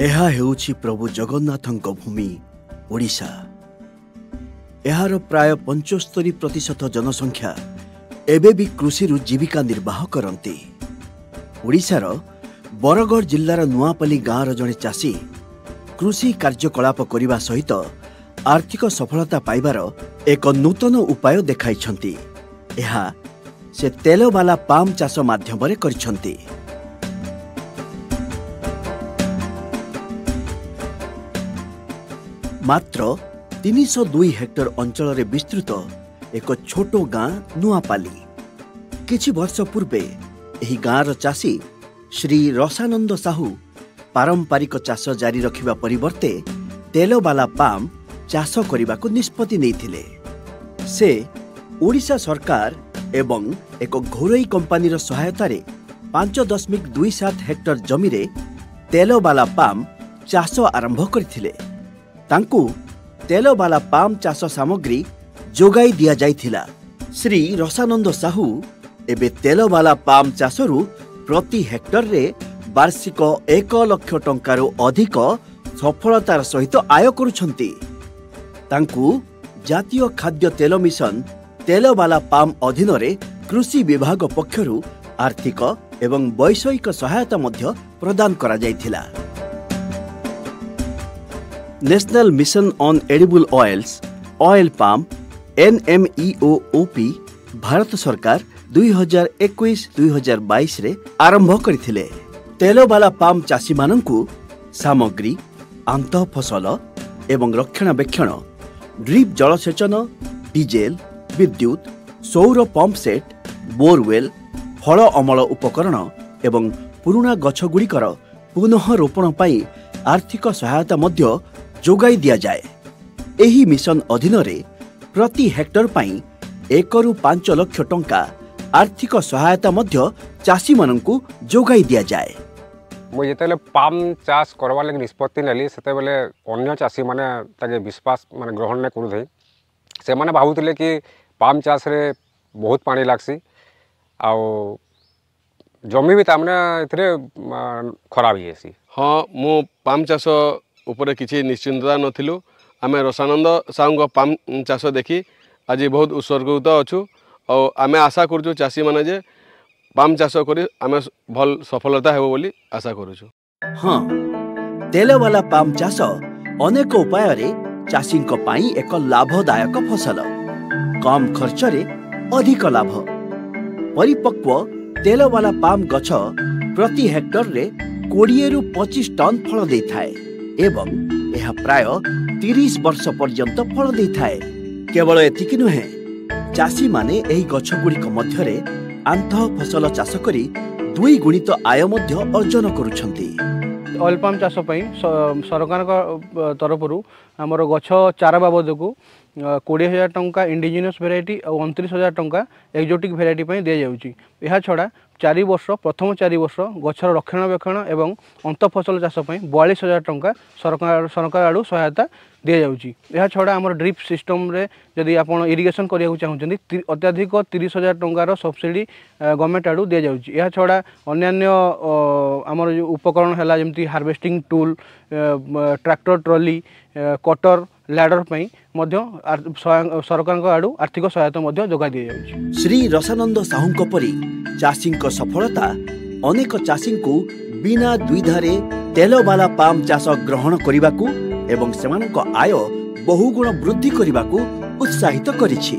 ଏହା ହେଉଛି ପ୍ରଭୁ ଜଗନ୍ନାଥଙ୍କ ଭୂମି ଓଡ଼ିଶା। ଏହାର ପ୍ରାୟ 75% ଜନସଂଖ୍ୟା ଏବେ ବି କୃଷିରୁ ଜୀବିକା ନିର୍ବାହ କରନ୍ତି। ଓଡ଼ିଶାର ବରଗଡ଼ ଜିଲ୍ଲାର ନୂଆପଲ୍ଲୀ ଗାଁର ଜଣେ ଚାଷୀ କୃଷି କାର୍ଯ୍ୟକଳାପ କରିବା ସହିତ ଆର୍ଥିକ ସଫଳତା ପାଇବାର ଏକ ନୂତନ ଉପାୟ ଦେଖାଇଛନ୍ତି। ଏହା ସେ ତେଲବାଲା ପାମ୍ ଚାଷ ମାଧ୍ୟମରେ କରିଛନ୍ତି। ମାତ୍ର 302 ହେକ୍ଟର ଅଞ୍ଚଳରେ ବିସ୍ତୃତ ଏକ ଛୋଟ ଗାଁ ନୂଆପାଲି। କିଛି ବର୍ଷ ପୂର୍ବେ ଏହି ଗାଁର ଚାଷୀ ଶ୍ରୀ ରସାନନ୍ଦ ସାହୁ ପାରମ୍ପରିକ ଚାଷ ଜାରି ରଖିବା ପରିବର୍ତ୍ତେ ତେଲବାଲା ପାମ୍ ଚାଷ କରିବାକୁ ନିଷ୍ପତ୍ତି ନେଇଥିଲେ। ସେ ଓଡ଼ିଶା ସରକାର ଏବଂ ଏକ ଘରୋଇ କମ୍ପାନୀର ସହାୟତାରେ 5.27 ହେକ୍ଟର ଜମିରେ ତେଲବାଲା ପାମ୍ ଚାଷ ଆରମ୍ଭ କରିଥିଲେ। ତାଙ୍କୁ ତେଲବାଲା ପାମ୍ ଚାଷ ସାମଗ୍ରୀ ଯୋଗାଇ ଦିଆଯାଇଥିଲା। ଶ୍ରୀ ରସାନନ୍ଦ ସାହୁ ଏବେ ତେଲବାଲା ପାମ୍ ଚାଷରୁ ପ୍ରତି ହେକ୍ଟରରେ ବାର୍ଷିକ 1 ଲକ୍ଷ ଟଙ୍କାରୁ ଅଧିକ ସଫଳତାର ସହିତ ଆୟ କରୁଛନ୍ତି। ତାଙ୍କୁ ଜାତୀୟ ଖାଦ୍ୟ ତେଲ ମିଶନ ତେଲବାଲା ପାମ୍ ଅଧୀନରେ କୃଷି ବିଭାଗ ପକ୍ଷରୁ ଆର୍ଥିକ ଏବଂ ବୈଷୟିକ ସହାୟତା ମଧ୍ୟ ପ୍ରଦାନ କରାଯାଇଥିଲା। National mission on edible ଅଏଲ୍ସ oil palm NMEOOP Bharat ସରକାର 2021-2022ରେ ଆରମ୍ଭ କରିଥିଲେ। ତେଲବାଲା ପାମ୍ ଚାଷୀମାନଙ୍କୁ ସାମଗ୍ରୀ, ଆନ୍ତଃ ଫସଲ ଏବଂ ରକ୍ଷଣାବେକ୍ଷଣ, ଡ୍ରିପ୍ ଜଳସେଚନ, ଡିଜେଲ, ବିଦ୍ୟୁତ୍, ସୌର ପମ୍ପ ସେଟ୍, ବୋରୱେଲ୍, ଫଳ ଅମଳ ଉପକରଣ ଏବଂ ପୁରୁଣା ଗଛଗୁଡ଼ିକର ପୁନଃ ରୋପଣ ପାଇଁ ଆର୍ଥିକ ସହାୟତା ମଧ୍ୟ ଯୋଗାଇ ଦିଆଯାଏ। ଏହି ମିଶନ ଅଧୀନରେ ପ୍ରତି ହେକ୍ଟର ପାଇଁ 1ରୁ 5 ଲକ୍ଷ ଟଙ୍କା ଆର୍ଥିକ ସହାୟତା ମଧ୍ୟ ଚାଷୀମାନଙ୍କୁ ଯୋଗାଇ ଦିଆଯାଏ। ମୁଁ ଯେତେବେଳେ ପାମ୍ ଚାଷ କରବାର୍ ଲାଗି ନିଷ୍ପତ୍ତି ନେଲି ସେତେବେଳେ ଅନ୍ୟ ଚାଷୀମାନେ ତାକେ ବିଶ୍ୱାସ ଗ୍ରହଣ ନାଇଁ କରୁଥାଇ। ସେମାନେ ଭାବୁଥିଲେ କି ପାମ୍ ଚାଷରେ ବହୁତ ପାଣି ଲାଗ୍ସି ଆଉ ଜମି ବି ତାମାନେ ଏଥିରେ ଖରାପ ହେଇଯାଏସି। ହଁ, ମୁଁ ପାମ୍ ଚାଷ ଉପରେ କିଛି ନିଶ୍ଚିନ୍ତତା ନଥିଲୁ। ଆମେ ରସାନନ୍ଦ ସାହୁଙ୍କ ପାମ୍ ଚାଷ ଦେଖି ଆଜି ବହୁତ ଉତ୍ସର୍ଗିତ ଅଛୁ ଆଉ ଆମେ ଆଶା କରୁଛୁ ଚାଷୀମାନେ ଯେ ପାମ୍ ଚାଷ କରି ଆମେ ଭଲ ସଫଳତା ହେବ ବୋଲି ଆଶା କରୁଛୁ। ହଁ, ତେଲବାଲା ପାମ୍ ଚାଷ ଅନେକ ଉପାୟରେ ଚାଷୀଙ୍କ ପାଇଁ ଏକ ଲାଭଦାୟକ ଫସଲ। କମ୍ ଖର୍ଚ୍ଚରେ ଅଧିକ ଲାଭ। ପରିପକ୍ୱ ତେଲବାଲା ପାମ୍ ଗଛ ପ୍ରତି ହେକ୍ଟରରେ 20ରୁ 25 ଟନ୍ ଫଳ ଦେଇଥାଏ ଏବଂ ଏହା ପ୍ରାୟ 30 ବର୍ଷ ପର୍ଯ୍ୟନ୍ତ ଫଳ ଦେଇଥାଏ। କେବଳ ଏତିକି ନୁହେଁ, ଚାଷୀମାନେ ଏହି ଗଛଗୁଡ଼ିକ ମଧ୍ୟରେ ଆନ୍ତଃ ଫସଲ ଚାଷ କରି 2 ଗୁଣିତ ଆୟ ମଧ୍ୟ ଅର୍ଜନ କରୁଛନ୍ତି। ଅଏଲ୍ ପାମ୍ ଚାଷ ପାଇଁ ସରକାରଙ୍କ ତରଫରୁ ଆମର ଗଛ ଚାରା ବାବଦକୁ 20,000 ଟଙ୍କା ଇଣ୍ଡିଜିନିୟସ୍ ଭେରାଇଟି ଆଉ 29,000 ଟଙ୍କା ଏକ୍ଜୋଟିକ୍ ଭେରାଇଟି ପାଇଁ ଦିଆଯାଉଛି। ଏହା ଛଡ଼ା ପ୍ରଥମ 4 ବର୍ଷ ଗଛର ରକ୍ଷଣାବେକ୍ଷଣ ଏବଂ ଅନ୍ତଃଫସଲ ଚାଷ ପାଇଁ 42,000 ଟଙ୍କା ସରକାର ଆଡ଼ୁ ସହାୟତା ଦିଆଯାଉଛି। ଏହା ଛଡ଼ା ଆମର ଡ୍ରିପ୍ ସିଷ୍ଟମ୍ରେ ଯଦି ଆପଣ ଇରିଗେସନ୍ କରିବାକୁ ଚାହୁଁଛନ୍ତି ଅତ୍ୟଧିକ 30,000 ଟଙ୍କାର ସବସିଡ଼ି ଗଭର୍ଣ୍ଣମେଣ୍ଟ ଆଡ଼ୁ ଦିଆଯାଉଛି। ଏହା ଛଡ଼ା ଅନ୍ୟାନ୍ୟ ଆମର ଯେଉଁ ଉପକରଣ ହେଲା ଯେମିତି ହାର୍ଭେଷ୍ଟିଂ ଟୁଲ୍, ଟ୍ରାକ୍ଟର ଟ୍ରଲି, କଟର, ଲ୍ୟାଡର ପାଇଁ ମଧ୍ୟ ସରକାରଙ୍କ ଆଡ଼ୁ ଆର୍ଥିକ ସହାୟତା ମଧ୍ୟ ଯୋଗାଇ ଦିଆଯାଉଛି। ଶ୍ରୀ ରସାନନ୍ଦ ସାହୁଙ୍କ ପରି ଚାଷୀଙ୍କ ସଫଳତା ଅନେକ ଚାଷୀଙ୍କୁ ବିନା ଦ୍ୱିଧାରେ ତେଲବାଲା ପାମ୍ ଚାଷ ଗ୍ରହଣ କରିବାକୁ ଏବଂ ସେମାନଙ୍କ ଆୟ ବହୁଗୁଣ ବୃଦ୍ଧି କରିବାକୁ ଉତ୍ସାହିତ କରିଛି।